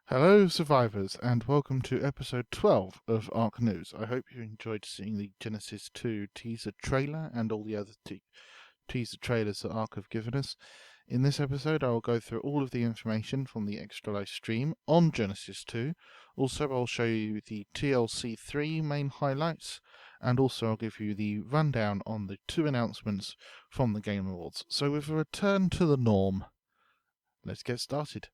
Hello, survivors, and welcome to episode 12 of Ark News. I hope you enjoyed seeing the Genesis 2 teaser trailer and all the other teaser trailers that Ark have given us. In this episode, I will go through all of the information from the Extra Life stream on Genesis 2. Also, I'll show you the TLC 3 main highlights, and also I'll give you the rundown on the two announcements from the Game Awards. So, with a return to the norm, let's get started.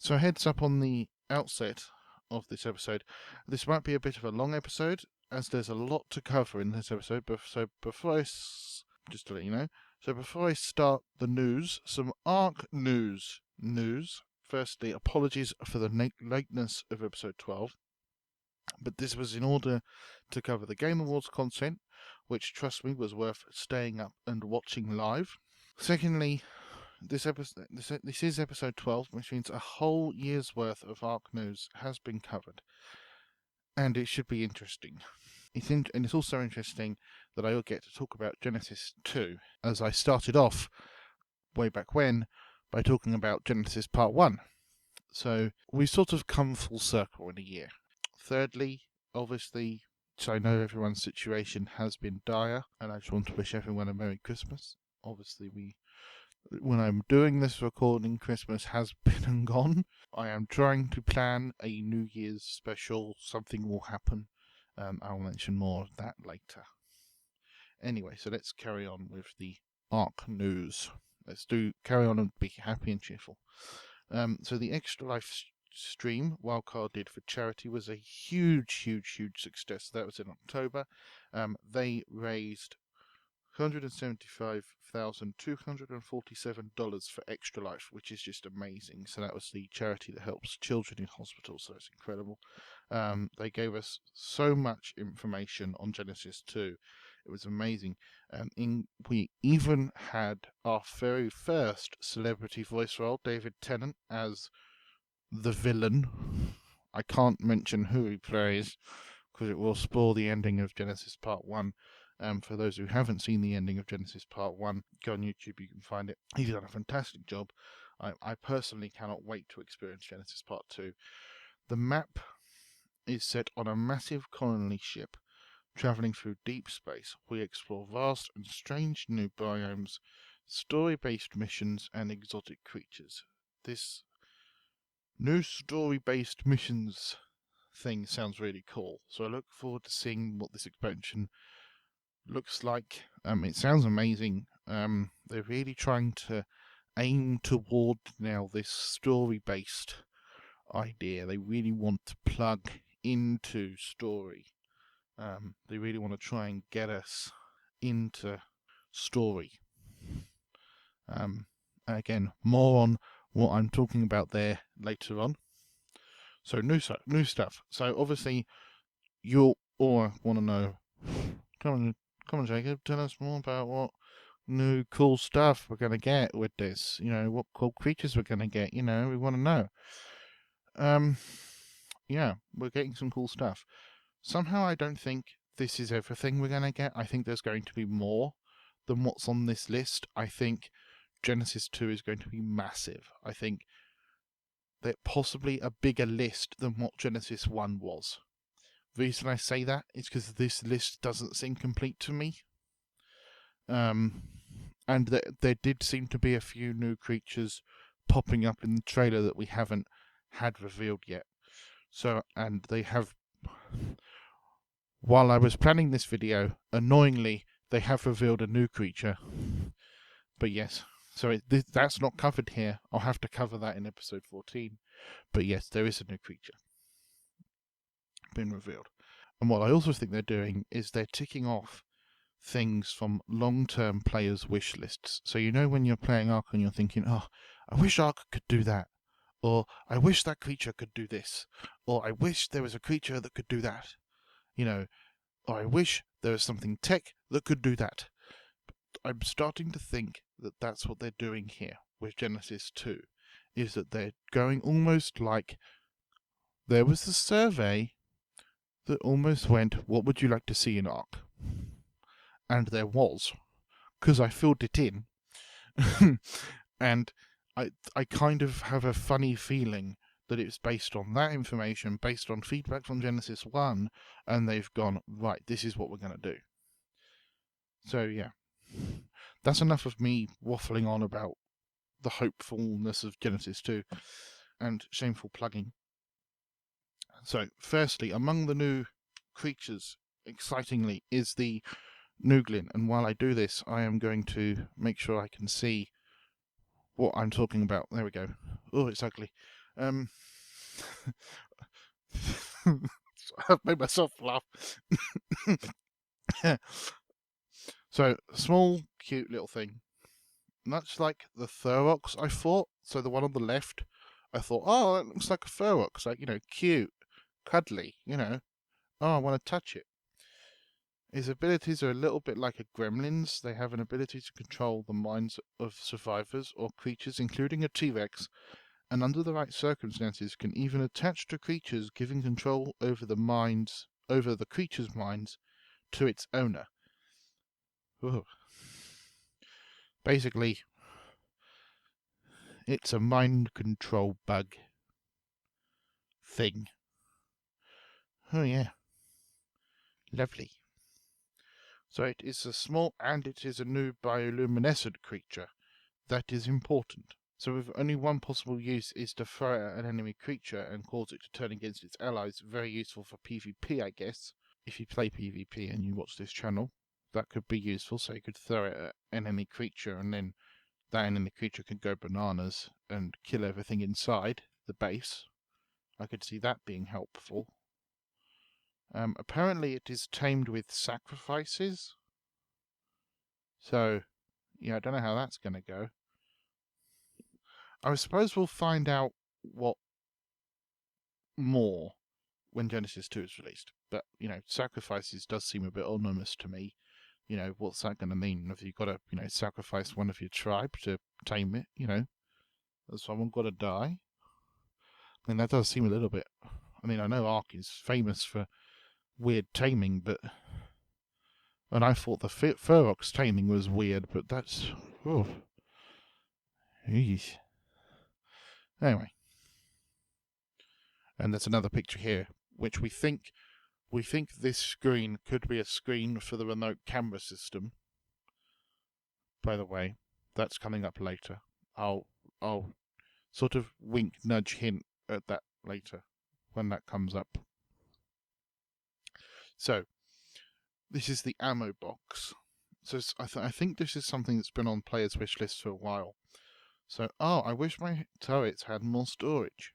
So heads up on the outset of this episode. This might be a bit of a long episode, as there's a lot to cover in this episode. Just to let you know, before I start the news, some Ark news. Firstly, apologies for the lateness of episode 12, but this was in order to cover the Game Awards content, which, trust me, was worth staying up and watching live. Secondly, this is episode 12, which means a whole year's worth of Ark news has been covered, and it should be interesting. And it's also interesting that I will get to talk about Genesis 2, as I started off way back when by talking about Genesis Part 1. So we sort of come full circle in a year. Thirdly, obviously, I know everyone's situation has been dire, and I just want to wish everyone a Merry Christmas. Obviously, when I'm doing this recording, Christmas has been and gone. I am trying to plan a New Year's special. Something will happen. I'll mention more of that later. Anyway, so let's carry on with the Ark news. Carry on and be happy and cheerful. So the Extra Life stream Wildcard did for charity was a huge success. That was in October. They raised $175,247 for Extra Life, which is just amazing. So that was the charity that helps children in hospitals, so it's incredible. They gave us so much information on Genesis 2. It was amazing. We even had our very first celebrity voice role, David Tennant, as the villain. I can't mention who he plays because it will spoil the ending of Genesis Part 1. For those who haven't seen the ending of Genesis Part 1, go on YouTube, you can find it. He's done a fantastic job. I personally cannot wait to experience Genesis Part 2. The map is set on a massive colony ship travelling through deep space. We explore vast and strange new biomes, story-based missions, and exotic creatures. This new story-based missions thing sounds really cool, so I look forward to seeing what this expansion looks like. It sounds amazing. They're really trying to aim toward now this story-based idea. They really want to plug into story. They really want to try and get us into story. Again, more on what I'm talking about there later on. So new stuff. So obviously, you'll all want to know. Come on, Jacob. Tell us more about what new cool stuff we're gonna get with this. What cool creatures we're gonna get. We want to know. Yeah, we're getting some cool stuff. Somehow, I don't think this is everything we're gonna get. I think there's going to be more than what's on this list. I think Genesis 2 is going to be massive. I think that possibly a bigger list than what Genesis 1 was. The reason I say that is because this list doesn't seem complete to me. And there did seem to be a few new creatures popping up in the trailer that we haven't had revealed yet. So, and they have... While I was planning this video, annoyingly, they have revealed a new creature. But yes, so that's not covered here. I'll have to cover that in episode 14. But yes, there is a new creature been revealed. And what I also think they're doing is they're ticking off things from long-term players' wish lists. So when you're playing Ark and you're thinking, oh, I wish Ark could do that. Or I wish that creature could do this. Or I wish there was a creature that could do that. Or I wish there was something tech that could do that. But I'm starting to think that that's what they're doing here with Genesis 2. is that they're going almost like there was a survey that almost went, "What would you like to see in Ark?" And there was, because I filled it in. And I kind of have a funny feeling that it's based on that information, based on feedback from Genesis 1, and they've gone, right, this is what we're going to do. So, yeah. That's enough of me waffling on about the hopefulness of Genesis 2 and shameful plugging. So, firstly, among the new creatures, excitingly, is the Nooglin. And while I do this, I am going to make sure I can see what I'm talking about. There we go. Oh, it's ugly. I've made myself laugh. So, small, cute little thing. Much like the Thurox I thought. So the one on the left, I thought, oh, that looks like a Thurox. Like, cute, cuddly, Oh, I want to touch it. His abilities are a little bit like a gremlin's. They have an ability to control the minds of survivors or creatures, including a T-Rex, and under the right circumstances can even attach to creatures, giving control over the creature's minds to its owner. Ooh. Basically, it's a mind control bug thing. Oh yeah. Lovely. So it is a small and it is a new bioluminescent creature. That is important. So if only one possible use is to throw it at an enemy creature and cause it to turn against its allies, very useful for PvP, I guess. If you play PvP and you watch this channel, that could be useful. So you could throw it at an enemy creature and then that enemy creature could go bananas and kill everything inside the base. I could see that being helpful. Apparently it is tamed with sacrifices. So, yeah, I don't know how that's going to go. I suppose we'll find out what more when Genesis 2 is released. But, sacrifices does seem a bit ominous to me. What's that going to mean? Have you got to, sacrifice one of your tribe to tame it, Has someone got to die? I mean, that does seem a little bit... I mean, I know Ark is famous for weird taming, but... And I thought the Ferox taming was weird, but that's... Oh. Eesh. Anyway. And there's another picture here, which we think this screen could be a screen for the remote camera system. By the way, that's coming up later. I'll sort of wink, nudge, hint at that later when that comes up. So, this is the ammo box. So I think this is something that's been on players' wish lists for a while. So, I wish my turrets had more storage.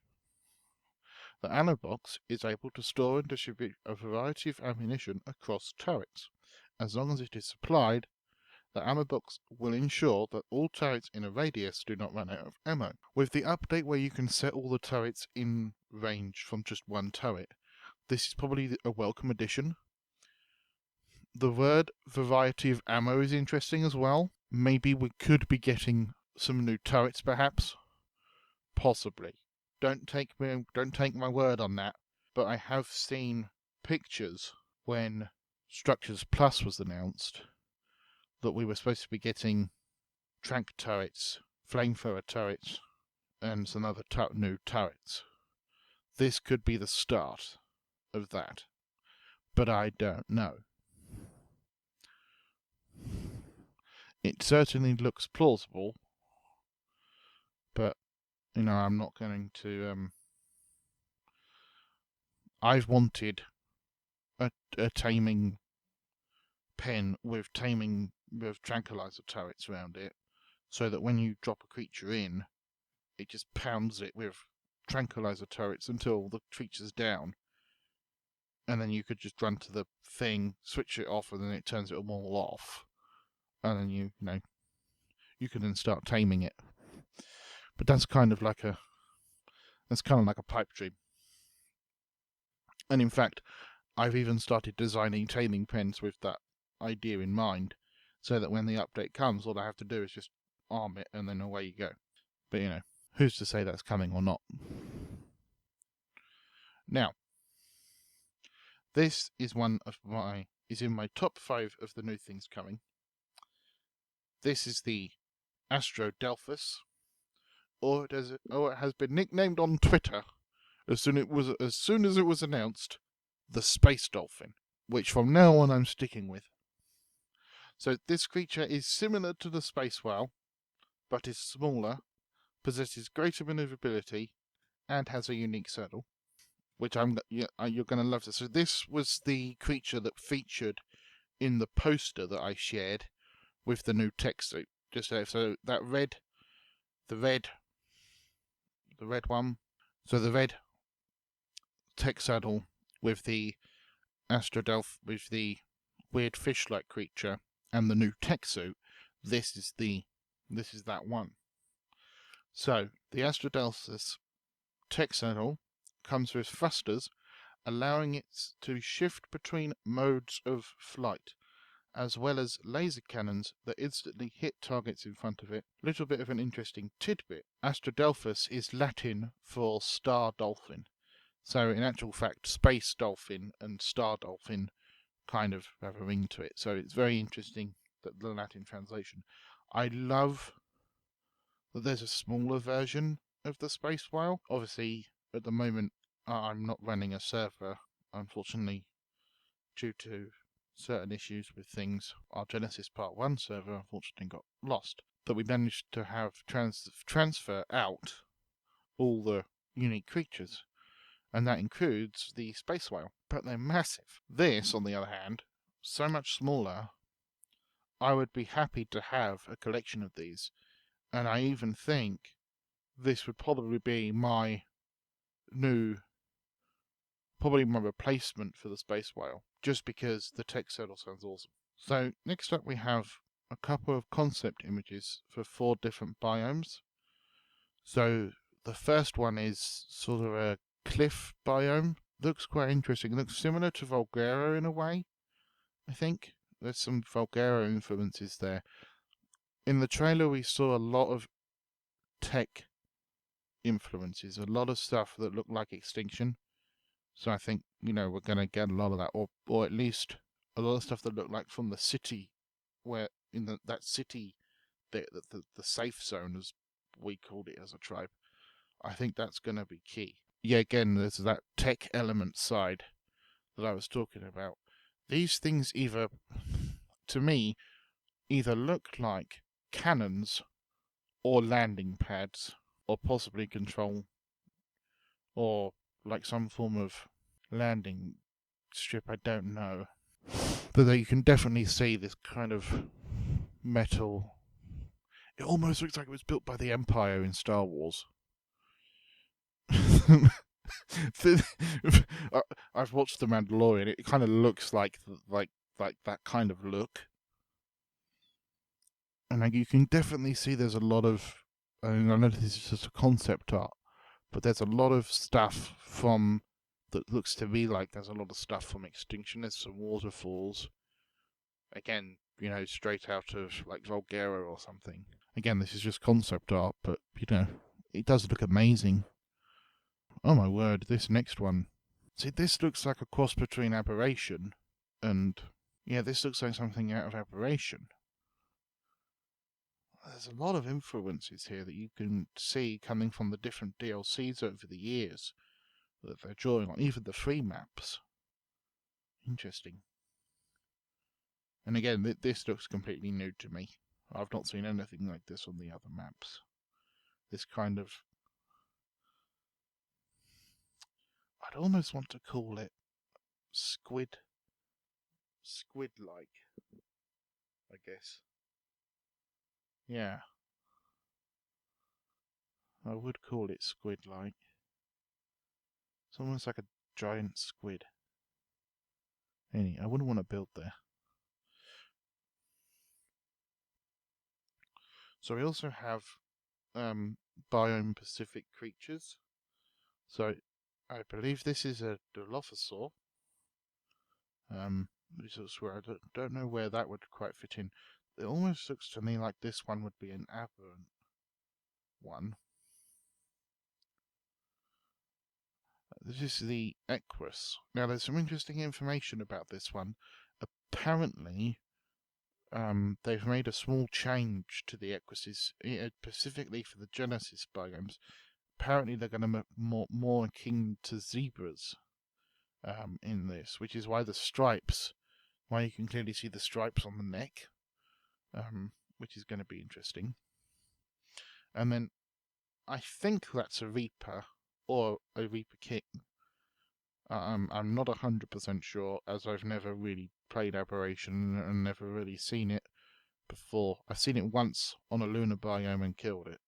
The ammo box is able to store and distribute a variety of ammunition across turrets. As long as it is supplied, the ammo box will ensure that all turrets in a radius do not run out of ammo. With the update where you can set all the turrets in range from just one turret, this is probably a welcome addition. The word variety of ammo is interesting as well. Maybe we could be getting some new turrets, perhaps. Possibly. Don't take my word on that. But I have seen pictures when Structures Plus was announced that we were supposed to be getting trank turrets, flamethrower turrets, and some other new turrets. This could be the start of that. But I don't know. It certainly looks plausible, but, I'm not going to... I've wanted a taming pen with tranquilizer turrets around it, so that when you drop a creature in, it just pounds it with tranquilizer turrets until the creature's down. And then you could just run to the thing, switch it off, and then it turns it all off. And then you can then start taming it. But that's kind of like a pipe dream. And in fact, I've even started designing taming pens with that idea in mind, so that when the update comes, all I have to do is just arm it, and then away you go. But who's to say that's coming or not? Now, this is in my top 5 of the new things coming. This is the Astrodelphus, or it has been nicknamed on Twitter as soon as it was announced, the Space Dolphin, which from now on I'm sticking with. So this creature is similar to the space whale, but is smaller, possesses greater maneuverability, and has a unique saddle, which you're going to love this. So this was the creature that featured in the poster that I shared with the new tech suit. So that the red one. So the red tech saddle with the with the weird fish-like creature and the new tech suit. This is that one. So the Astrodelphus tech saddle comes with thrusters, allowing it to shift between modes of flight, as well as laser cannons that instantly hit targets in front of it. Little bit of an interesting tidbit. Astrodelphus is Latin for star dolphin. So in actual fact, space dolphin and star dolphin kind of have a ring to it. So it's very interesting that the Latin translation. I love that there's a smaller version of the space whale. Obviously, at the moment, I'm not running a server, unfortunately, due to certain issues with things. Our Genesis Part 1 server unfortunately got lost. But we managed to have transfer out all the unique creatures, and that includes the space whale. But they're massive. This, on the other hand, so much smaller. I would be happy to have a collection of these, and I even think this would probably be my replacement for the space whale, just because the tech saddle sounds awesome. So next up we have a couple of concept images for 4 different biomes. So the first one is sort of a cliff biome. Looks quite interesting. It looks similar to Volgera in a way, I think. There's some Volgera influences there. In the trailer we saw a lot of tech influences, a lot of stuff that looked like Extinction. So I think, we're going to get a lot of that, or at least a lot of stuff that looked like from the city, where in that city, the safe zone, as we called it as a tribe. I think that's going to be key. Yeah, again, there's that tech element side that I was talking about. These things to me, either look like cannons or landing pads, or possibly control, or like some form of landing strip, I don't know. But you can definitely see this kind of metal. It almost looks like it was built by the Empire in Star Wars. I've watched The Mandalorian. It kind of looks like that kind of look, and you can definitely see there's a lot of. I know this is just a concept art, but there's a lot of stuff from that looks to me like there's a lot of stuff from Extinction. There's some waterfalls. Again, straight out of like Volgera or something. Again, this is just concept art, but it does look amazing. Oh my word, this next one. See, this looks like a cross between Aberration and... Yeah, this looks like something out of Aberration. There's a lot of influences here that you can see coming from the different DLCs over the years that they're drawing on, even the free maps. Interesting. And again, this looks completely new to me. I've not seen anything like this on the other maps. This kind of... I'd almost want to call it squid-like, I guess. Yeah. I would call it squid-like. It's almost like a giant squid. I wouldn't want to build there. So we also have biome-specific creatures. So I believe this is a Dilophosaur. Which is where I don't know where that would quite fit in. It almost looks to me like this one would be an aberrant one. This is the Equus. Now, there's some interesting information about this one. Apparently, they've made a small change to the Equises, specifically for the Genesis biomes. Apparently, they're going to be more akin to zebras in this, which is why you can clearly see the stripes on the neck, which is going to be interesting. And then I think that's a Reaper or a Reaper King. I'm not 100% sure, as I've never really played Aberration and never really seen it before. I've seen it once on a lunar biome and killed it,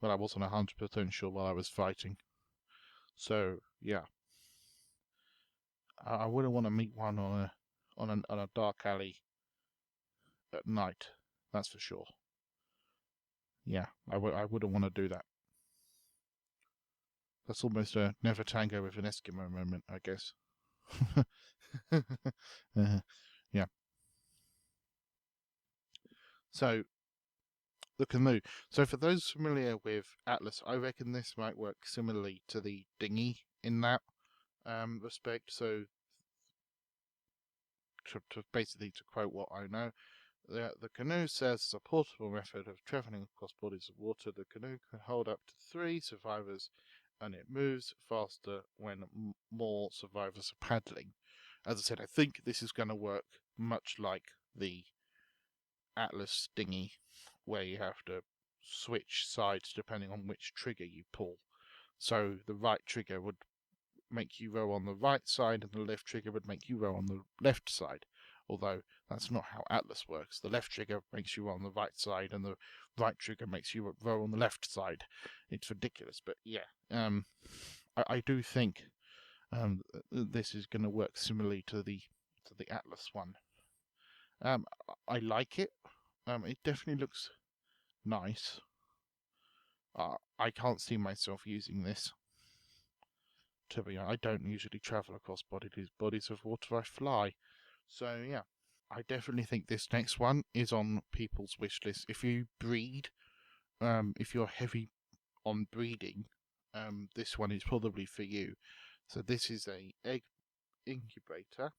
but I wasn't 100% sure while I was fighting. So yeah, I wouldn't want to meet one on a dark alley at night. That's for sure. Yeah, I wouldn't want to do that. That's almost a never tango with an Eskimo moment, I guess. Yeah. So, the canoe. So, for those familiar with Atlas, I reckon this might work similarly to the dinghy in that respect. So, basically, to quote what I know, the canoe says it's a portable method of traveling across bodies of water. The canoe can hold up to 3 survivors, and it moves faster when more survivors are paddling. As I said, I think this is going to work much like the Atlas dinghy, where you have to switch sides depending on which trigger you pull. So the right trigger would make you row on the right side, and the left trigger would make you row on the left side. Although that's not how Atlas works. The left trigger makes you row on the right side, and the right trigger makes you row on the left side. It's ridiculous, but yeah. I do think this is going to work similarly to the Atlas one. I like it. It definitely looks nice. I can't see myself using this. To be honest, I don't usually travel across bodies of water. I fly. So yeah, I definitely think this next one is on people's wish list. If you breed, if you're heavy on breeding, this one is probably for you. So this is a egg incubator.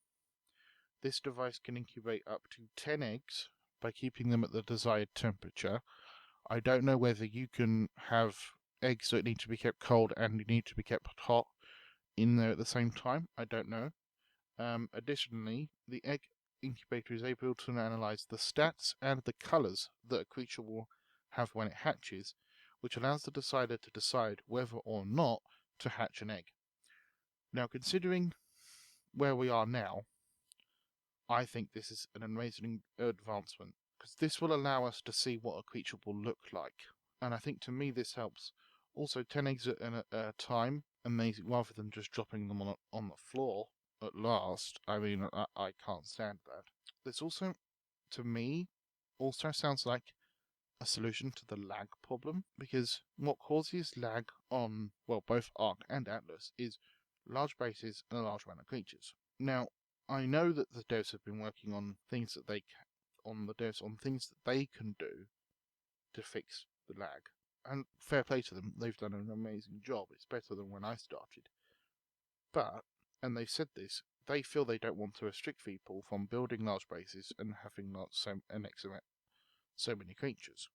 This device can incubate up to 10 eggs by keeping them at the desired temperature. I don't know whether you can have eggs that need to be kept cold and need to be kept hot in there at the same time. I don't know. Additionally, the egg incubator is able to analyze the stats and the colors that a creature will have when it hatches, which allows the decider to decide whether or not to hatch an egg. Now, considering where we are now, I think this is an amazing advancement, because this will allow us to see what a creature will look like. And I think to me this helps. Also, 10 eggs at a time, amazing, rather than just dropping them on the floor at last. I mean, I can't stand that. This also, to me, also sounds like a solution to the lag problem, because what causes lag on, well, both Ark and Atlas is large bases and a large amount of creatures. Now, I know that the devs have been working on things that things that they can do to fix the lag. And fair play to them, they've done an amazing job. It's better than when I started. But, and they've said this, they feel they don't want to restrict people from building large bases and having so many creatures.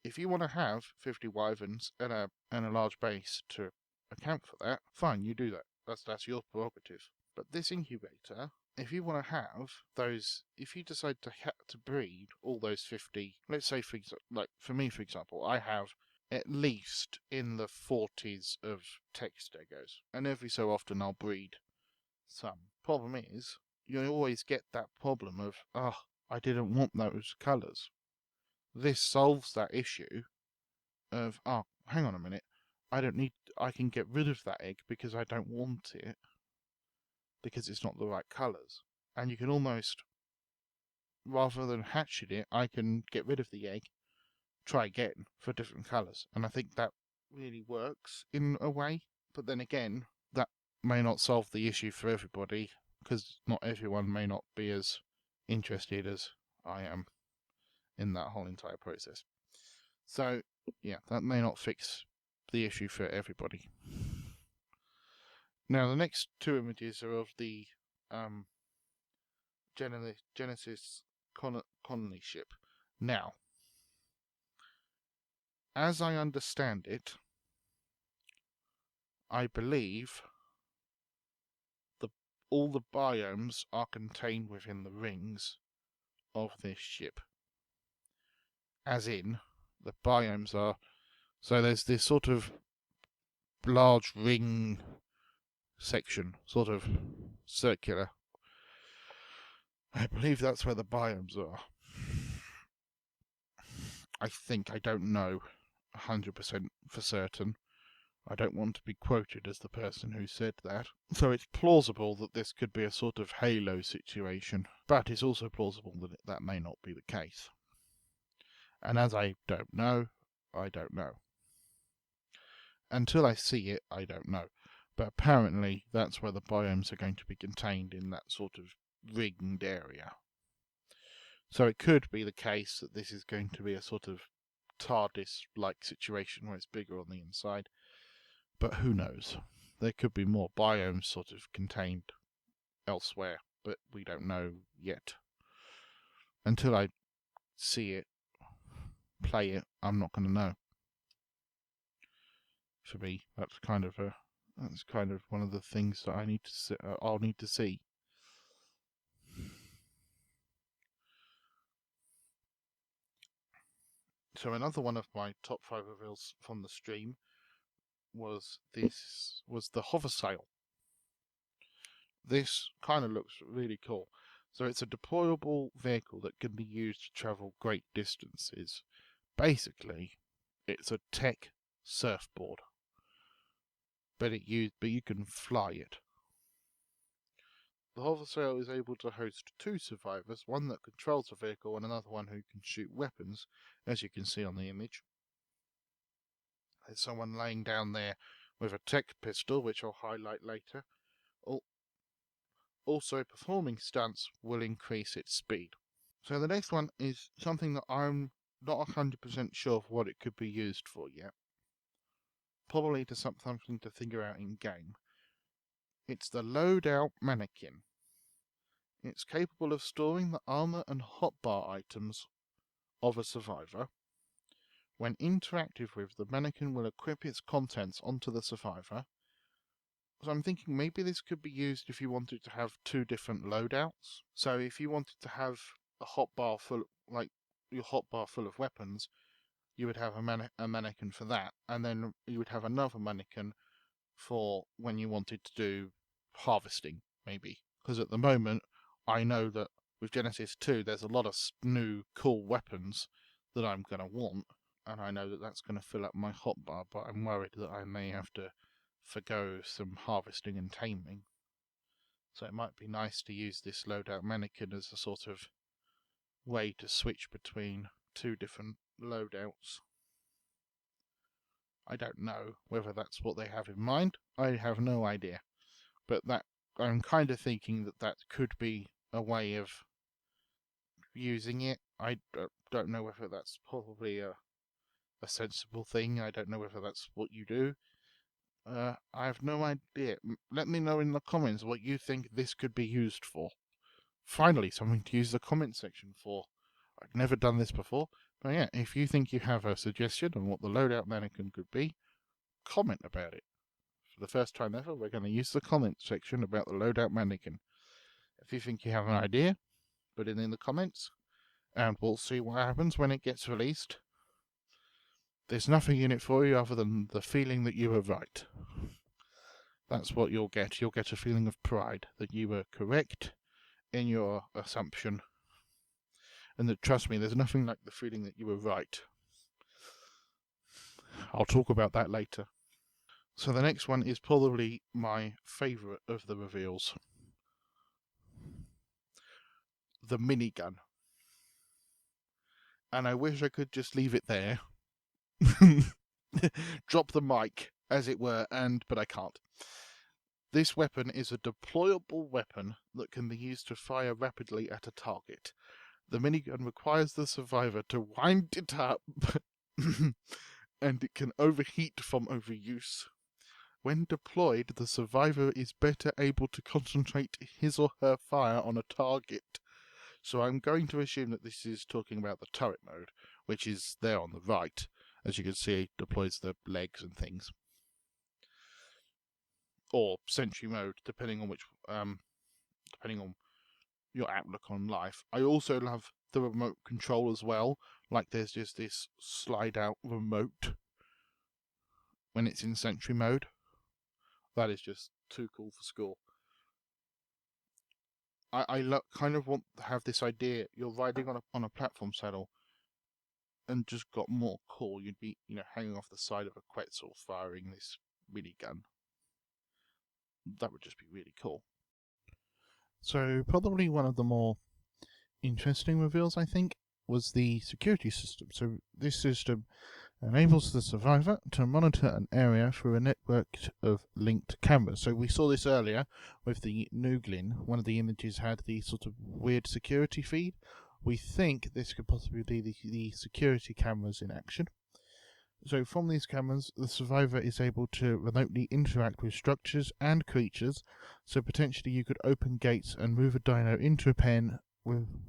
If you want to have 50 wyverns and a large base to account for that, fine, you do that. That's your prerogative. But this incubator, if you want to have those, if you decide to breed all those 50, let's say for me, for example, I have at least in the 40s of text Stegos, and every so often I'll breed some. Problem is, you always get that problem of, I didn't want those colours. This solves that issue of, hang on a minute, I can get rid of that egg because I don't want it, because it's not the right colours. And you can almost, rather than hatching it, I can get rid of the egg, try again for different colours. And I think that really works in a way. But then again, that may not solve the issue for everybody, because not everyone may not be as interested as I am in that whole entire process. So, yeah, that may not fix the issue for everybody. Now, the next two images are of the Genesis colony ship. Now, as I understand it, I believe the all the biomes are contained within the rings of this ship. As in, the biomes are... So there's this sort of large ring section, sort of circular. I believe that's where the biomes are. I think, I don't know 100% for certain. I don't want to be quoted as the person who said that. So it's plausible that this could be a sort of Halo situation, but it's also plausible that that may not be the case. And as I don't know, I don't know. Until I see it, I don't know. But apparently that's where the biomes are going to be contained, in that sort of ringed area. So it could be the case that this is going to be a sort of TARDIS-like situation where it's bigger on the inside. But who knows? There could be more biomes sort of contained elsewhere, but we don't know yet. Until I see it, play it, I'm not going to know. For me, that's kind of one of the things that I'll need to see. So another one of my top 5 reveals from the stream was the hover sail. This kind of looks really cool. So it's a deployable vehicle that can be used to travel great distances. Basically, it's a tech surfboard, but you can fly it. The hover sail is able to host 2 survivors, one that controls the vehicle and another one who can shoot weapons, as you can see on the image. There's someone laying down there with a tech pistol, which I'll highlight later. Also, performing stunts will increase its speed. So the next one is something that I'm not 100% sure of what it could be used for yet. Probably to something to figure out in game. It's the loadout mannequin. It's capable of storing the armor and hotbar items of a survivor. When interactive with, the mannequin will equip its contents onto the survivor. So I'm thinking maybe this could be used if you wanted to have 2 different loadouts. So if you wanted to have a hotbar full, like your hotbar full of weapons, you would have a mannequin for that, and then you would have another mannequin for when you wanted to do harvesting, maybe. Because at the moment, I know that with Genesis 2, there's a lot of new cool weapons that I'm going to want, and I know that that's going to fill up my hotbar, but I'm worried that I may have to forgo some harvesting and taming. So it might be nice to use this loadout mannequin as a sort of way to switch between 2 different loadouts. I don't know whether that's what they have in mind. I have no idea. But that I'm kind of thinking that could be a way of using it. I don't know whether that's probably a sensible thing. I don't know whether that's what you do. I have no idea. Let me know in the comments what you think this could be used for. Finally, something to use the comment section for. I've never done this before. But yeah, if you think you have a suggestion on what the loadout mannequin could be, comment about it. For the first time ever, we're going to use the comment section about the loadout mannequin. If you think you have an idea, put it in the comments, and we'll see what happens when it gets released. There's nothing in it for you other than the feeling that you were right. That's what you'll get. You'll get a feeling of pride that you were correct in your assumption. And that, trust me, there's nothing like the feeling that you were right. I'll talk about that later. So the next one is probably my favourite of the reveals. The minigun. And I wish I could just leave it there. Drop the mic, as it were, but I can't. This weapon is a deployable weapon that can be used to fire rapidly at a target. The minigun requires the survivor to wind it up, and it can overheat from overuse. when deployed, the survivor is better able to concentrate his or her fire on a target. So I'm going to assume that this is talking about the turret mode, which is there on the right. As you can see, it deploys the legs and things. Or sentry mode, depending on your outlook on life. I also love the remote control as well. Like there's just this slide out remote when it's in sentry mode. That is just too cool for school. I kind of want to have this idea. You're riding on a platform saddle and just got more cool. You'd be, hanging off the side of a Quetzal firing this minigun. That would just be really cool. So probably one of the more interesting reveals, I think, was the security system. So this system enables the survivor to monitor an area through a network of linked cameras. So we saw this earlier with the Nuglin. One of the images had the sort of weird security feed. We think this could possibly be the security cameras in action. So from these cameras, the survivor is able to remotely interact with structures and creatures, so potentially you could open gates and move a dino into a pen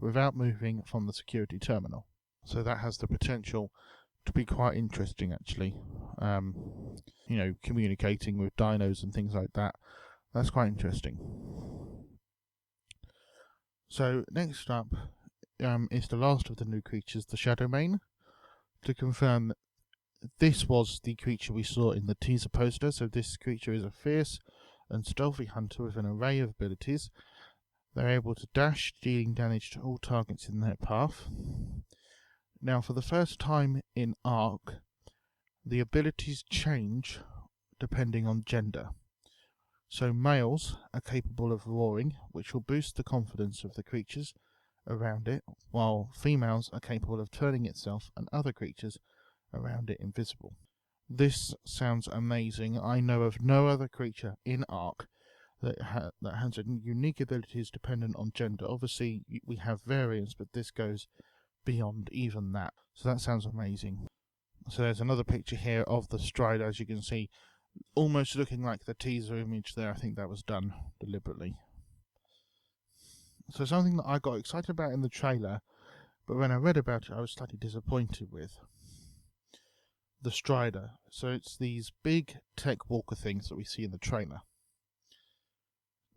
without moving from the security terminal. So that has the potential to be quite interesting, actually. Communicating with dinos and things like that. That's quite interesting. So next up is the last of the new creatures, the Shadow Mane. To confirm, this was the creature we saw in the teaser poster. So this creature is a fierce and stealthy hunter with an array of abilities. They're able to dash, dealing damage to all targets in their path. Now, for the first time in Ark, the abilities change depending on gender. So males are capable of roaring, which will boost the confidence of the creatures around it, while females are capable of turning itself and other creatures around it invisible. This sounds amazing. I know of no other creature in Ark that has unique abilities dependent on gender. Obviously, we have variants, but this goes beyond even that. So that sounds amazing. So there's another picture here of the Strider, as you can see, almost looking like the teaser image there. I think that was done deliberately. So something that I got excited about in the trailer, but when I read about it, I was slightly disappointed with. The Strider. So it's these big tech walker things that we see in the trailer.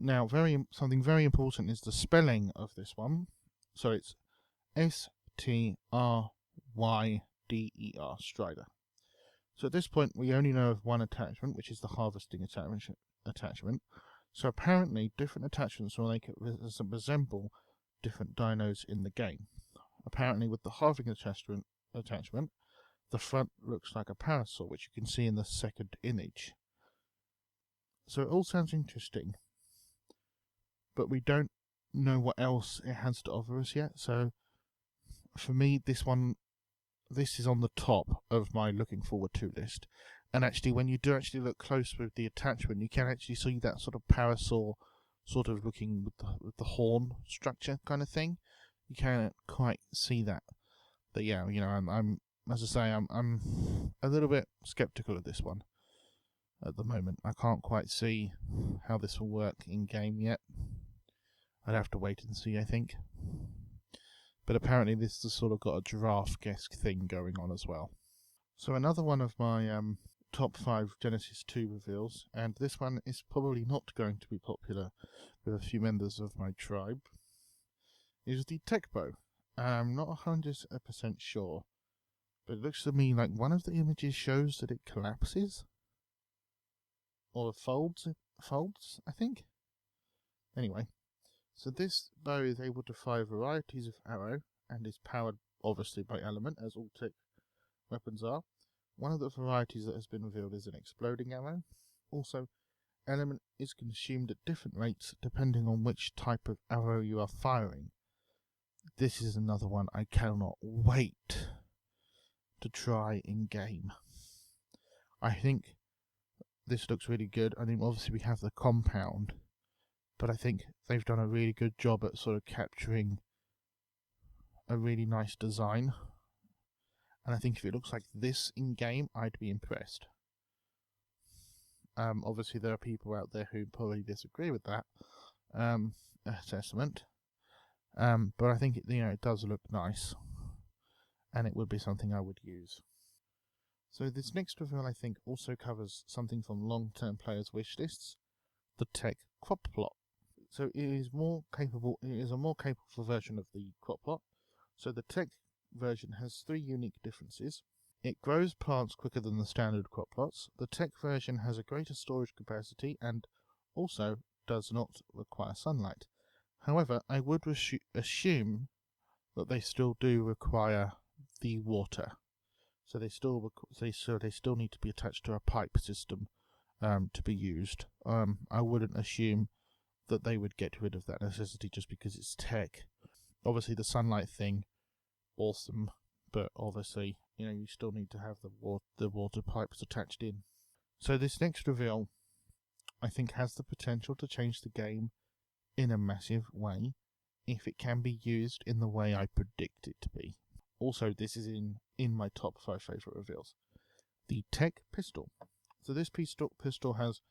Now, something very important is the spelling of this one. So it's Stryder, Strider. So at this point, we only know of one attachment, which is the harvesting attachment. So apparently, different attachments will make it resemble different dinos in the game. Apparently, with the harvesting attachment, the front looks like a parasol, which you can see in the second image. So it all sounds interesting, but we don't know what else it has to offer us yet. So for me, this is on the top of my looking forward to list. And actually, when you do actually look close with the attachment, you can actually see that sort of parasol sort of looking with the horn structure kind of thing. You can't quite see that. But yeah, I'm as I say, I'm a little bit skeptical of this one at the moment. I can't quite see how this will work in game yet. I'd have to wait and see, I think. But apparently this has sort of got a giraffe-esque thing going on as well. So another one of my top 5 Genesis 2 reveals, and this one is probably not going to be popular with a few members of my tribe, is the tech bow. I'm not 100% sure, but it looks to me like one of the images shows that it collapses. Or folds, I think. Anyway, so this bow is able to fire varieties of arrow, and is powered obviously by element, as all tech weapons are. One of the varieties that has been revealed is an exploding arrow. Also, element is consumed at different rates depending on which type of arrow you are firing. This is another one I cannot wait to try in game. I think this looks really good. I mean, obviously we have the compound, but I think they've done a really good job at sort of capturing a really nice design. And I think if it looks like this in game, I'd be impressed. Obviously, there are people out there who probably disagree with that assessment. But I think it does look nice, and it would be something I would use. So this next reveal, I think, also covers something from long-term players' wish lists: the tech crop plot. So it is more capable. It is a more capable version of the crop plot. So the tech version has 3 unique differences. It grows plants quicker than the standard crop plots. The tech version has a greater storage capacity and also does not require sunlight. However, I would assume that they still do require the water. So they still need to be attached to a pipe system to be used. I wouldn't assume that they would get rid of that necessity just because it's tech. Obviously, the sunlight thing, awesome, but obviously, you still need to have the water pipes attached in. So this next reveal, I think, has the potential to change the game in a massive way if it can be used in the way I predict it to be. Also, this is in my top 5 favourite reveals. The tech pistol. So this pistol has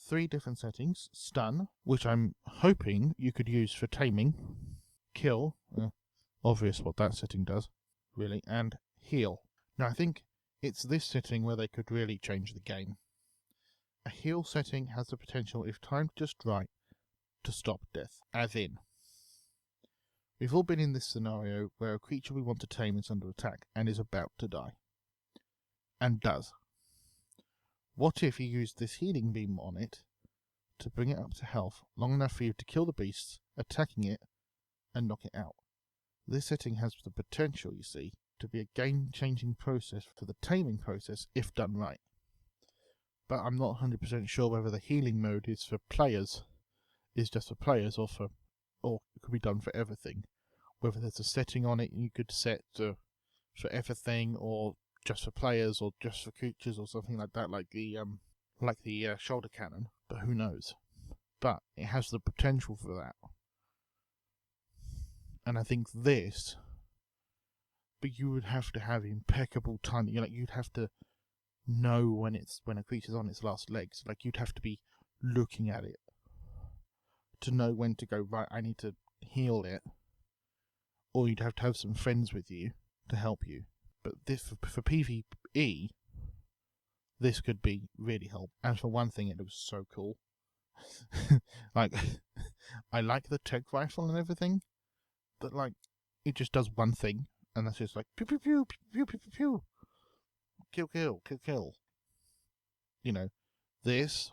3 different settings: stun, which I'm hoping you could use for taming; kill, obvious what that setting does, really; and heal. Now I think it's this setting where they could really change the game. A heal setting has the potential, if timed just right, to stop death. As in, we've all been in this scenario where a creature we want to tame is under attack and is about to die. And does. What if you use this healing beam on it to bring it up to health long enough for you to kill the beast, attacking it, and knock it out? This setting has the potential, you see, to be a game-changing process for the taming process if done right. But I'm not 100% sure whether the healing mode is just for players, or it could be done for everything. Whether there's a setting on it you could set for everything, or just for players, or just for creatures, or something like that, like the shoulder cannon. But who knows? But it has the potential for that. And I think this, but you would have to have impeccable timing. You'd have to know when a creature's on its last legs. You'd have to be looking at it to know when to go, right, I need to heal it. Or you'd have to have some friends with you to help you. But this, for PvE, this could be really helpful. And for one thing, it looks so cool. I like the tech rifle and everything, but it just does one thing, and that's just pew pew pew pew pew pew pew, kill kill kill kill. This,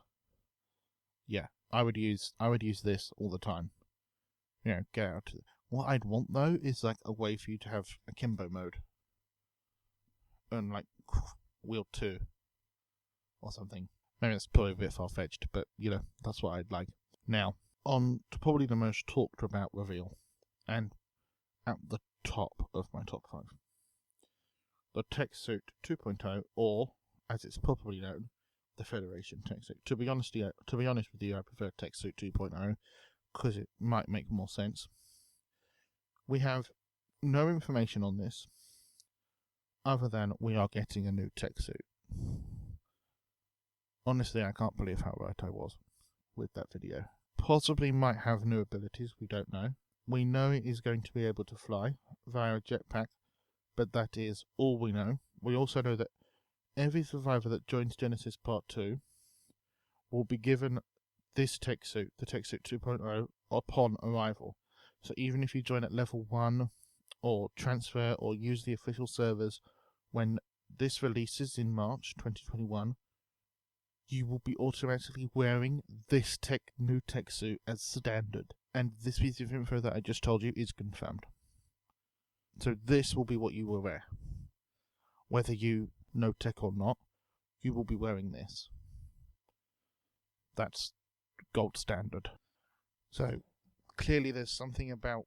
yeah, I would use this all the time. Get out. What I'd want though is a way for you to have a Kimbo mode, and wield 2 or something. Maybe that's probably a bit far-fetched, but that's what I'd like. Now, on to probably the most talked about reveal, and at the top of my top 5. The Tech Suit 2.0, or, as it's properly known, the Federation Tech Suit. To be honest with you, I prefer Tech Suit 2.0, because it might make more sense. We have no information on this, other than we are getting a new tech suit. Honestly, I can't believe how right I was with that video. Possibly might have new abilities, we don't know. We know it is going to be able to fly via a jetpack, but that is all we know. We also know that every survivor that joins Genesis Part 2 will be given this tech suit, the Tech Suit 2.0, upon arrival. So even if you join at level 1, or transfer, or use the official servers when this releases in March 2021, you will be automatically wearing this new tech suit as standard. And this piece of info that I just told you is confirmed. So this will be what you will wear. Whether you know tech or not, you will be wearing this. That's gold standard. So clearly there's something about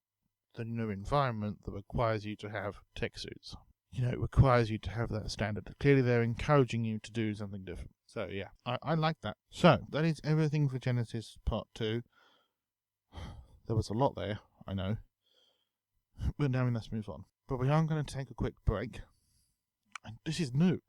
the new environment that requires you to have tech suits. It requires you to have that standard. Clearly they're encouraging you to do something different. So yeah, I like that. So that is everything for Genesis Part 2. There was a lot there, I know. But now let's move on. But we are going to take a quick break. And this is new.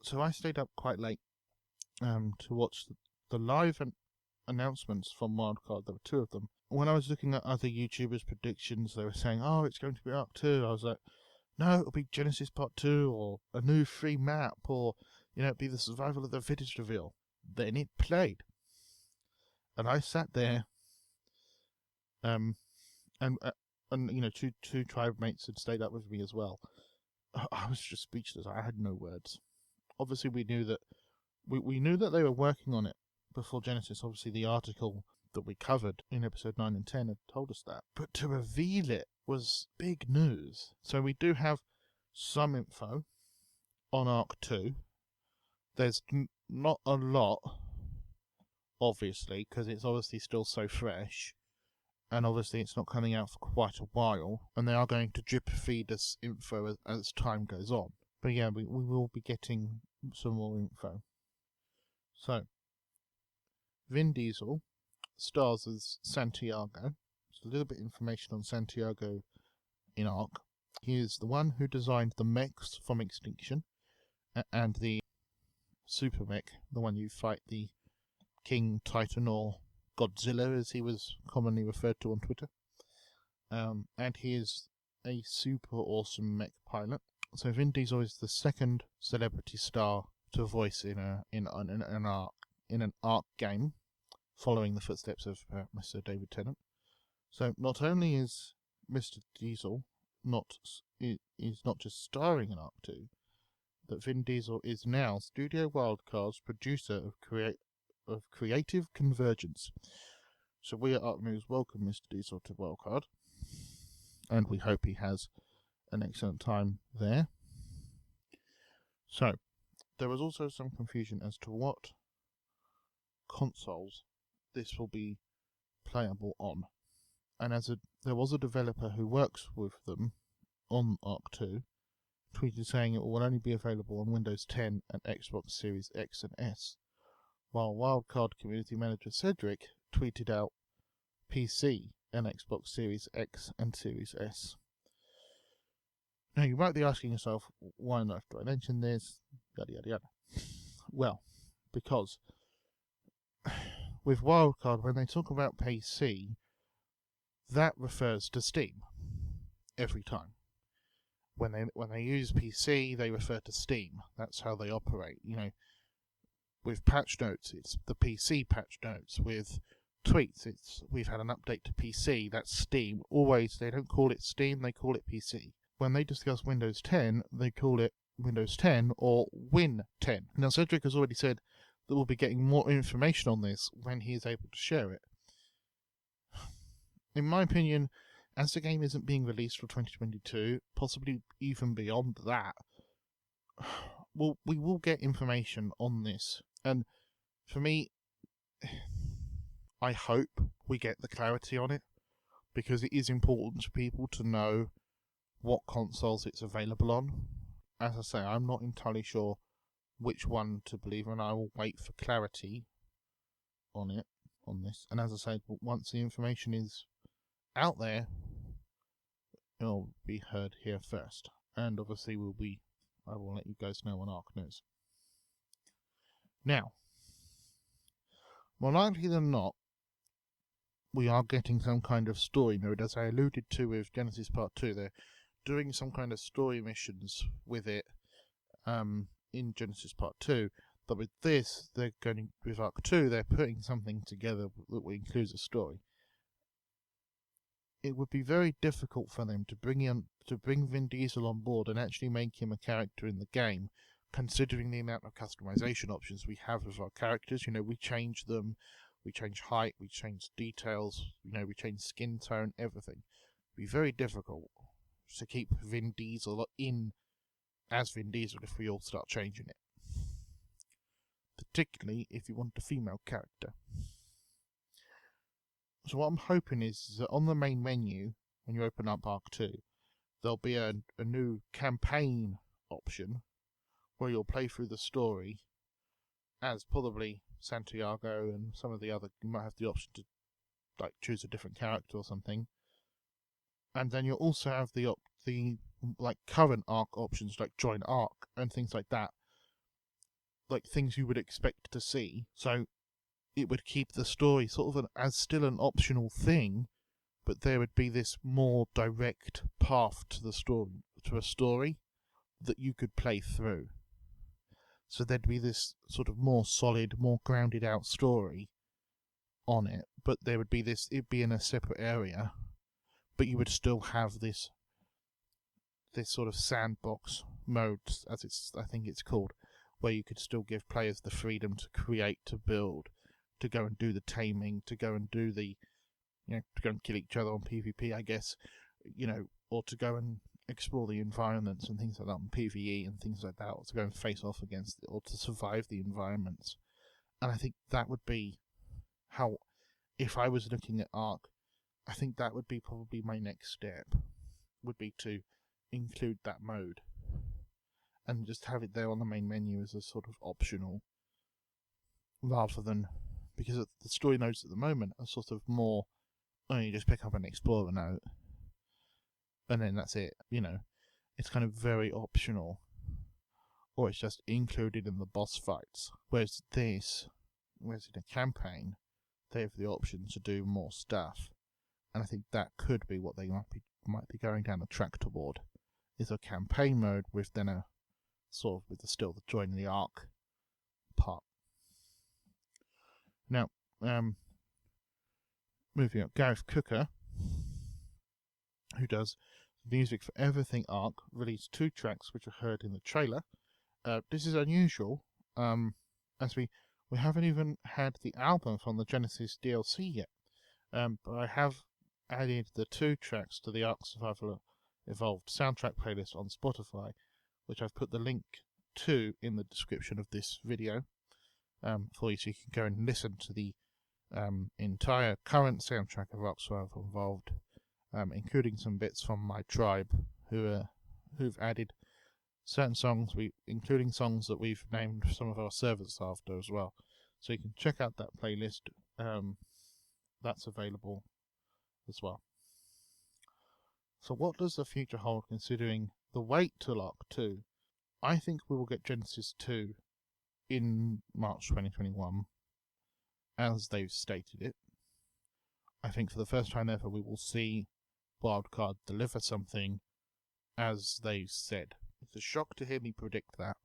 So I stayed up quite late to watch the live announcements from Wildcard. There were two of them. When I was looking at other YouTubers' predictions, they were saying, "Oh, it's going to be Ark II." I was like, "No, it'll be Genesis Part 2, or a new free map, or it'll be the survival of the fittest reveal." Then it played, and I sat there, and two tribe mates had stayed up with me as well. I was just speechless. I had no words. Obviously, we knew that they were working on it before Genesis. Obviously, the article that we covered in episode 9 and 10 had told us that. But to reveal it was big news. So we do have some info on Ark II. There's not a lot, obviously, because it's obviously still so fresh. And obviously it's not coming out for quite a while. And they are going to drip feed us info as time goes on. But yeah, we will be getting some more info. So, Vin Diesel stars as Santiago. Just a little bit of information on Santiago in Ark. He is the one who designed the mechs from Extinction and the super mech, the one you fight the King Titan, or Godzilla as he was commonly referred to on Twitter. And he is a super awesome mech pilot. So Vin Diesel is the second celebrity star to voice in an Ark game, following the footsteps of Mr. David Tennant. So not only is Mr. Diesel not just starring in Ark 2, but Vin Diesel is now Studio Wildcard's producer of Creative Convergence. So we at Ark News welcome Mr. Diesel to Wildcard, and we hope he has an excellent time there. So there was also some confusion as to what consoles this will be playable on. And there was a developer who works with them on Ark 2, tweeted saying it will only be available on Windows 10 and Xbox Series X and S, while Wildcard community manager Cedric tweeted out PC and Xbox Series X and Series S. Now you might be asking yourself, why not do I mention this? Yada yada yada. Well, because with Wildcard, when they talk about PC, that refers to Steam every time. When they use PC, they refer to Steam. That's how they operate. With patch notes, it's the PC patch notes. With tweets, we've had an update to PC. That's Steam. Always, they don't call it Steam, they call it PC. When they discuss Windows 10, they call it Windows 10 or Win 10. Now, Cedric has already said that we'll be getting more information on this when he is able to share it. In my opinion, as the game isn't being released for 2022, possibly even beyond that, we will get information on this. And for me, I hope we get the clarity on it, because it is important to people to know what consoles it's available on. As I say, I'm not entirely sure which one to believe, and I will wait for clarity on this. And as I said, once the information is out there, it'll be heard here first. And obviously I will let you guys know on Ark News. Now, more likely than not, we are getting some kind of story mode, as I alluded to with Genesis Part 2. They're doing some kind of story missions with it in Genesis Part 2. But with this, with Ark 2, they're putting something together that includes a story. It would be very difficult for them to bring Vin Diesel on board and actually make him a character in the game, considering the amount of customization options we have with our characters. We change them, we change height, we change details, we change skin tone, everything. It would be very difficult to keep Vin Diesel in as Vin Diesel if we all start changing it. Particularly if you want a female character. So what I'm hoping is that on the main menu, when you open up Ark 2, there'll be a new campaign option where you'll play through the story as probably Santiago, and some of the other, you might have the option to choose a different character or something. And then you'll also have the current Ark options like join Ark and things like that. like things you would expect to see. So it would keep the story sort of as still an optional thing, but there would be this more direct path to the story, to a story that you could play through. So there'd be this sort of more solid, more grounded out story on it, but there would be this, it'd be in a separate area, but you would still have this sort of sandbox mode, as I think it's called, where you could still give players the freedom to create, to build, to go and do the taming, to go and do the, to go and kill each other on PvP, I guess, or to go and explore the environments and things like that on PvE and things like that, or to go and face off against it, or to survive the environments. And I think that would be how, if I was looking at Ark, I think that would be probably my next step, would be to include that mode and just have it there on the main menu as a sort of optional, rather than, because the story nodes at the moment are sort of more, you just pick up an explorer note and then that's it, it's kind of very optional, or it's just included in the boss fights. Whereas in a campaign, they have the option to do more stuff, and I think that could be what they might be going down the track toward, is a campaign mode with then a sort of with the joining the Ark part. Now, moving up, Gareth Cooker, who does music for everything Ark, released 2 tracks which are heard in the trailer. This is unusual, as we haven't even had the album from the Genesis DLC yet, but I have added the 2 tracks to the Ark Survival Evolved soundtrack playlist on Spotify, which I've put the link to in the description of this video for you, so you can go and listen to the entire current soundtrack of Ark Survival Evolved, including some bits from my tribe who've added certain songs, including songs that we've named some of our servers after as well. So you can check out that playlist. That's available as well. So what does the future hold, considering the wait till Ark II? I think we will get Genesis 2 in March 2021, as they've stated it. I think for the first time ever we will see Wildcard deliver something as they've said. It's a shock to hear me predict that,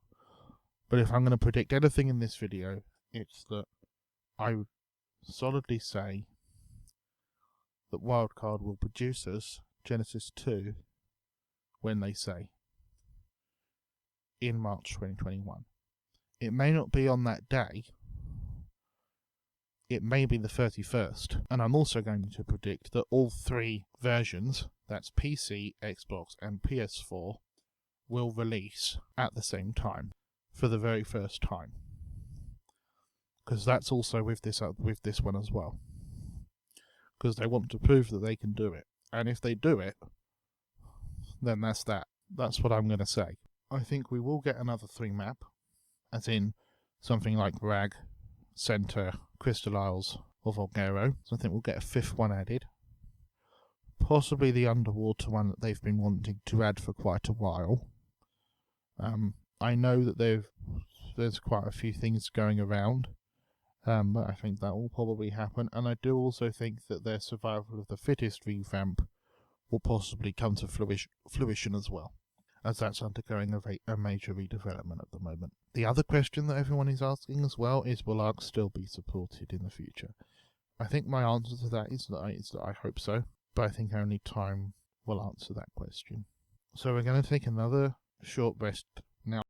but if I'm going to predict anything in this video, it's that I would solidly say that Wildcard will produce us Genesis 2 when they say, in March 2021. It may not be on that day, it may be the 31st, and I'm also going to predict that all 3 versions, that's PC, Xbox and PS4, will release at the same time, for the very first time. Because that's also with this one as well. Because they want to prove that they can do it. And if they do it, then that's that. That's what I'm going to say. I think we will get another 3 map, as in something like Rag, Center, Crystal Isles, or Volgaro. So I think we'll get a 5th one added. Possibly the underwater one that they've been wanting to add for quite a while. I know that there's quite a few things going around, but I think that will probably happen. And I do also think that their Survival of the Fittest revamp will possibly come to fruition as well, as that's undergoing a major redevelopment at the moment. The other question that everyone is asking as well is, will Ark still be supported in the future? I think my answer to that is that I hope so, but I think only time will answer that question. So we're going to take another short rest now.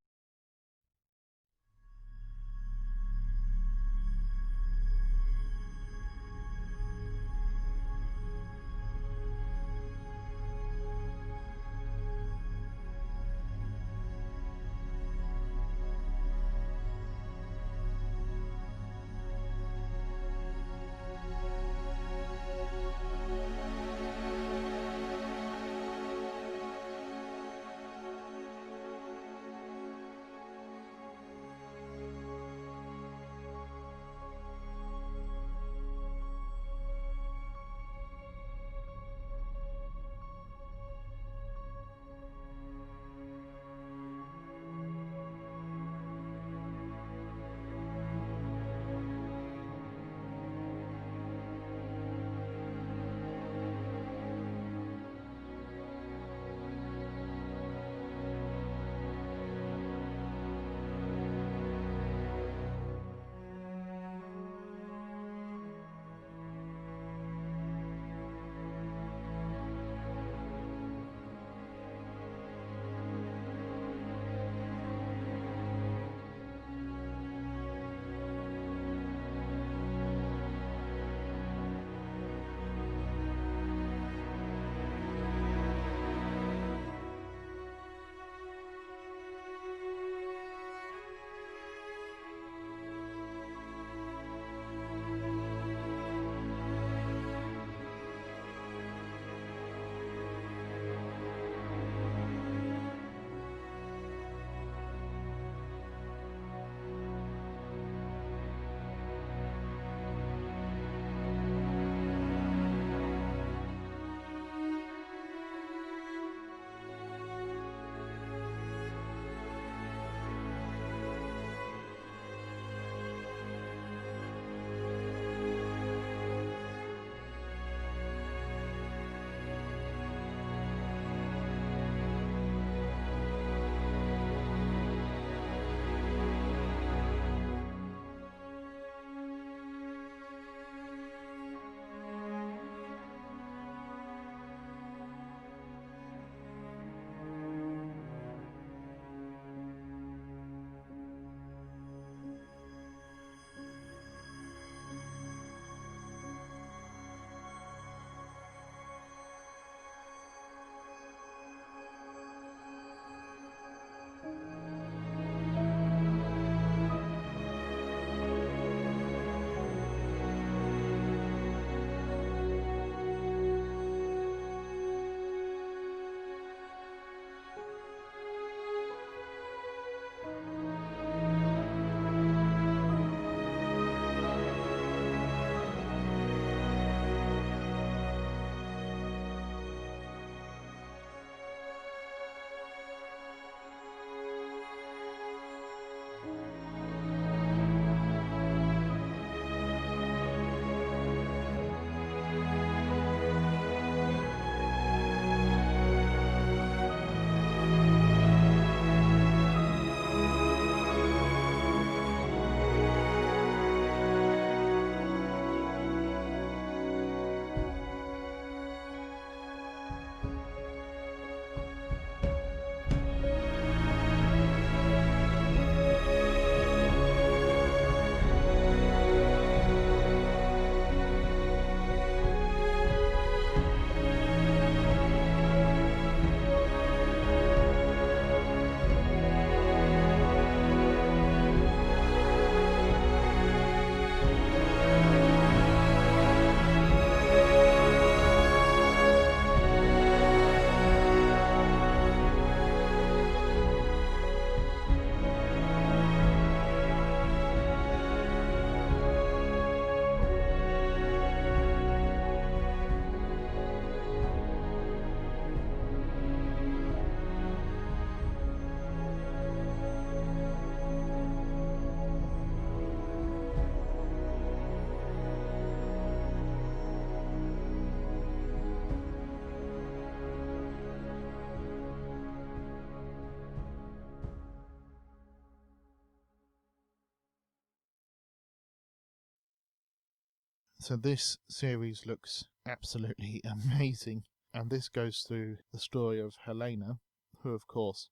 So this series looks absolutely amazing, and this goes through the story of Helena, who of course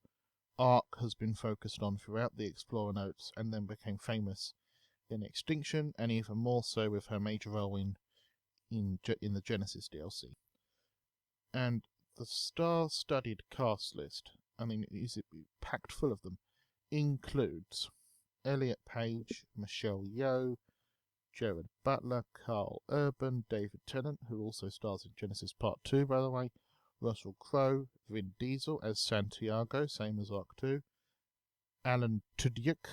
Ark has been focused on throughout the Explorer notes, and then became famous in Extinction, and even more so with her major role in the Genesis DLC. And the star-studded cast list, I mean, is packed full of them, includes Elliot Page, Michelle Yeoh, Jared Butler, Carl Urban, David Tennant, who also stars in Genesis Part 2, by the way, Russell Crowe, Vin Diesel as Santiago, same as Ark II, Alan Tudyk,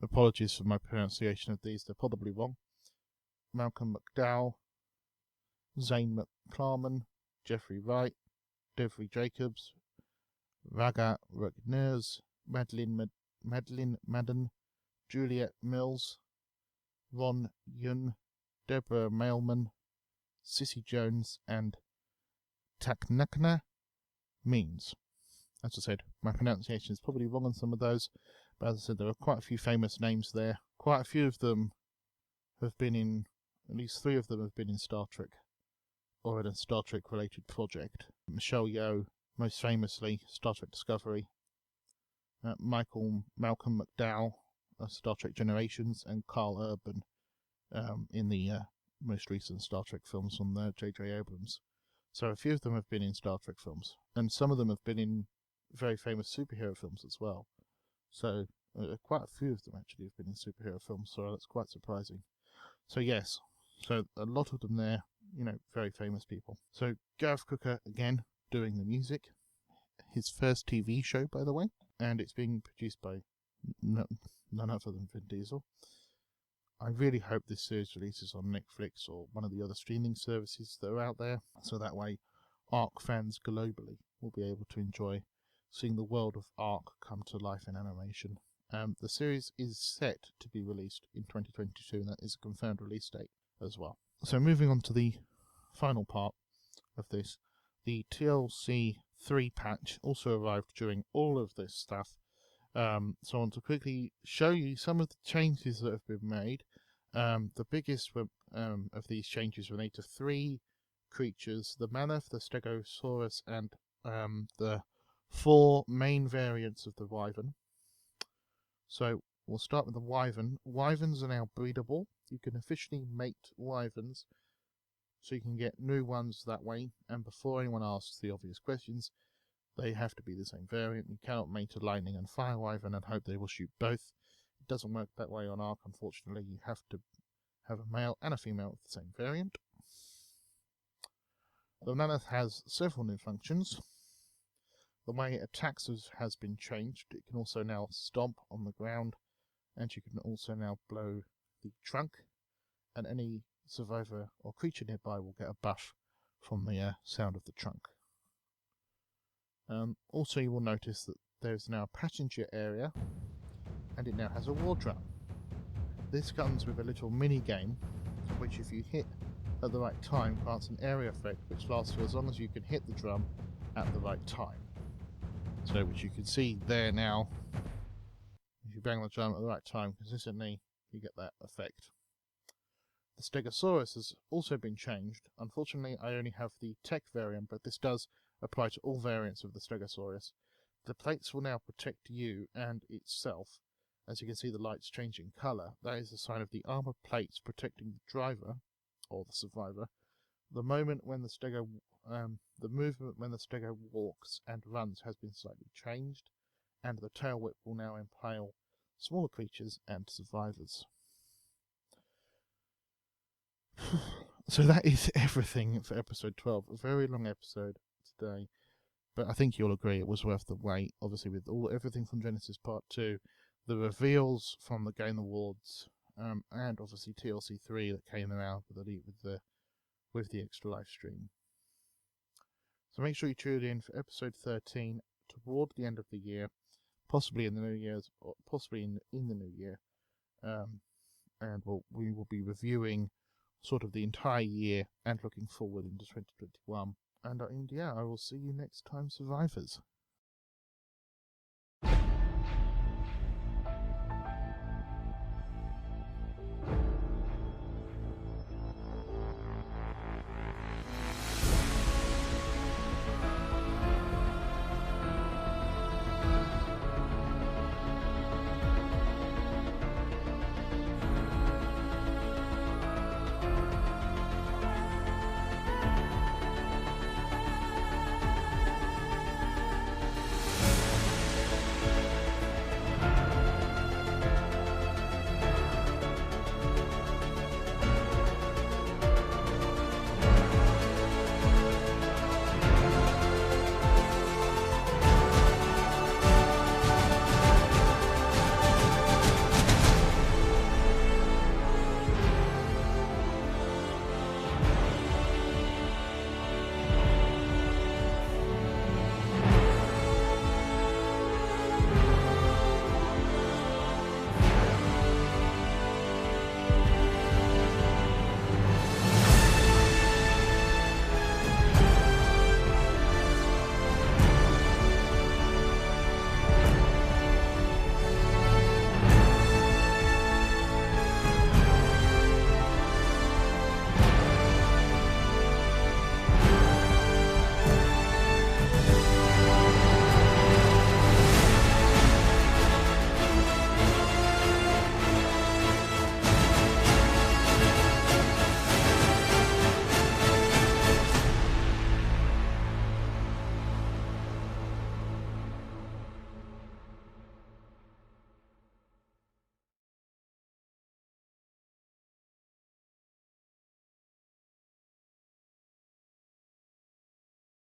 apologies for my pronunciation of these, they're probably wrong, Malcolm McDowell, Zane McClarman, Jeffrey Wright, Devry Jacobs, Raga Rugners, Madeline Madden, Juliet Mills, Ron Yun, Deborah Mailman, Cissy Jones, and Taknakna Means. As I said, my pronunciation is probably wrong on some of those, but as I said, there are quite a few famous names there. Quite a few of them have been in, at least 3 of them have been in Star Trek, or in a Star Trek related project. Michelle Yeoh, most famously, Star Trek Discovery. Malcolm McDowell, Star Trek Generations, and Carl Urban in the most recent Star Trek films from J.J. Abrams. So a few of them have been in Star Trek films, and some of them have been in very famous superhero films as well. So quite a few of them actually have been in superhero films, so that's quite surprising. So yes, so a lot of them there, very famous people. So Gareth Cooker, again, doing the music. His first TV show, by the way, and it's being produced by none other than Vin Diesel. I really hope this series releases on Netflix or one of the other streaming services that are out there, so that way Ark fans globally will be able to enjoy seeing the world of Ark come to life in animation. The series is set to be released in 2022, and that is a confirmed release date as well. So moving on to the final part of this, the TLC 3 patch also arrived during all of this stuff. So I want to quickly show you some of the changes that have been made. The biggest of these changes relate to 3 creatures: the mammoth, the stegosaurus, and the 4 main variants of the wyvern. So we'll start with the wyvern. Wyverns are now breedable. You can officially mate wyverns, so you can get new ones that way. And before anyone asks the obvious questions, they have to be the same variant. You cannot mate a lightning and fire wyvern and hope they will shoot both. It doesn't work that way on Ark, unfortunately. You have to have a male and a female with the same variant. The mammoth has several new functions. The way it attacks has been changed. It can also now stomp on the ground, and you can also now blow the trunk, and any survivor or creature nearby will get a buff from the sound of the trunk. Also, you will notice that there is now a passenger area, and it now has a war drum. This comes with a little mini game, which if you hit at the right time grants an area effect which lasts for as long as you can hit the drum at the right time. So, which you can see there now, if you bang the drum at the right time consistently, you get that effect. The Stegosaurus has also been changed. Unfortunately, I only have the tech variant, but this does apply to all variants of the Stegosaurus. The plates will now protect you and itself. As you can see, the lights changing colour. That is a sign of the armour plates protecting the driver, or the survivor. The movement when the Stego walks and runs has been slightly changed, and the tail whip will now impale smaller creatures and survivors. So that is everything for episode 12. A very long episode today, but I think you'll agree it was worth the wait. Obviously, with everything from Genesis Part 2, the reveals from the Game Awards, and obviously TLC 3 that came out with the extra live stream. So make sure you tune in for episode 13 toward the end of the year, possibly in the New Year's, or possibly in the New Year, and we will be reviewing sort of the entire year and looking forward into 2021. And yeah, I will see you next time, survivors.